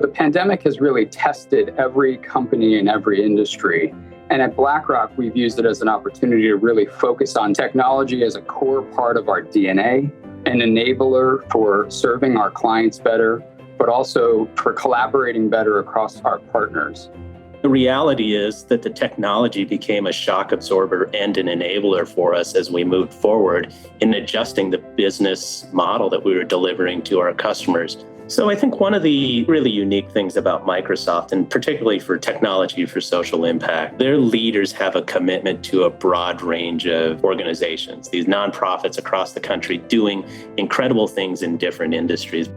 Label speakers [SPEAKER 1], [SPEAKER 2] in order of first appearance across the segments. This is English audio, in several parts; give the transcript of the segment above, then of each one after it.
[SPEAKER 1] The pandemic has really tested every company in every industry. And at BlackRock, we've used it as an opportunity to really focus on technology as a core part of our DNA, an enabler for serving our clients better, but also for collaborating better across our partners.
[SPEAKER 2] The reality is that the technology became a shock absorber and an enabler for us as we moved forward in adjusting the business model that we were delivering to our customers. So I think one of the really unique things about Microsoft, and particularly for technology for social impact, their leaders have a commitment to a broad range of organizations, these nonprofits across the country doing incredible things in different industries.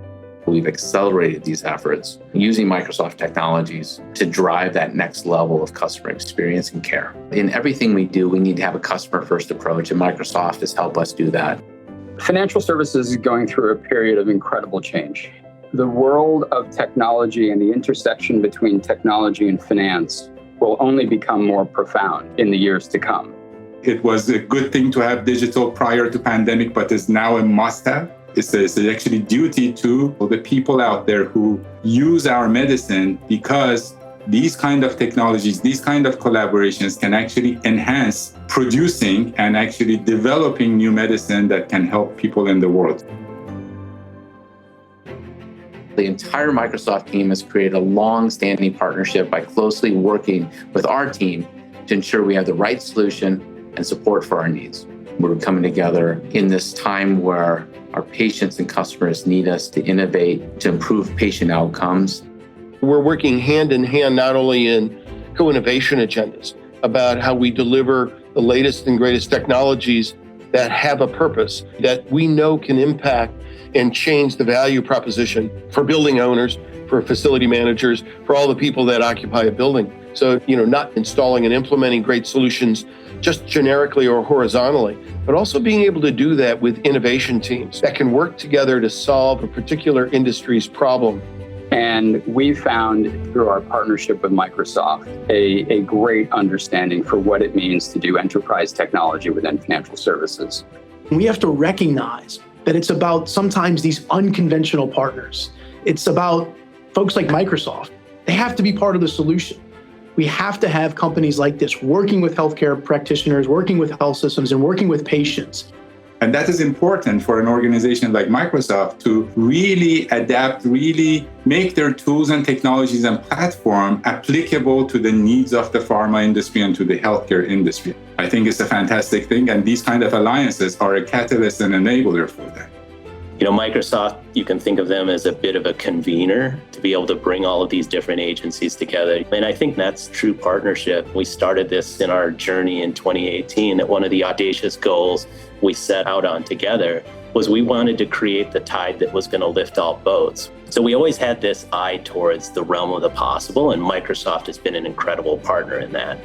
[SPEAKER 3] We've accelerated these efforts using Microsoft technologies to drive that next level of customer experience and care. In everything we do, we need to have a customer-first approach, and Microsoft has helped us do that.
[SPEAKER 1] Financial services is going through a period of incredible change. The world of technology and the intersection between technology and finance will only become more profound in the years to come.
[SPEAKER 4] It was a good thing to have digital prior to pandemic, but is now a must-have. It's actually duty to the people out there who use our medicine, because these kind of technologies, these kind of collaborations can actually enhance producing and actually developing new medicine that can help people in the world.
[SPEAKER 3] The entire Microsoft team has created a long-standing partnership by closely working with our team to ensure we have the right solution and support for our needs. We're coming together in this time where our patients and customers need us to innovate, to improve patient outcomes.
[SPEAKER 5] We're working hand in hand, not only in co-innovation agendas, about how we deliver the latest and greatest technologies that have a purpose that we know can impact and change the value proposition for building owners, for facility managers, for all the people that occupy a building. So, not installing and implementing great solutions just generically or horizontally, but also being able to do that with innovation teams that can work together to solve a particular industry's problem.
[SPEAKER 1] And we found through our partnership with Microsoft a great understanding for what it means to do enterprise technology within financial services.
[SPEAKER 6] We have to recognize that it's about sometimes these unconventional partners. It's about folks like Microsoft. They have to be part of the solution. We have to have companies like this working with healthcare practitioners, working with health systems, and working with patients.
[SPEAKER 4] And that is important for an organization like Microsoft to really adapt, really make their tools and technologies and platform applicable to the needs of the pharma industry and to the healthcare industry. I think it's a fantastic thing, and these kind of alliances are a catalyst and enabler for that.
[SPEAKER 2] Microsoft, you can think of them as a bit of a convener to be able to bring all of these different agencies together. And I think that's true partnership. We started this in our journey in 2018, that one of the audacious goals we set out on together was we wanted to create the tide that was going to lift all boats. So we always had this eye towards the realm of the possible, and Microsoft has been an incredible partner in that.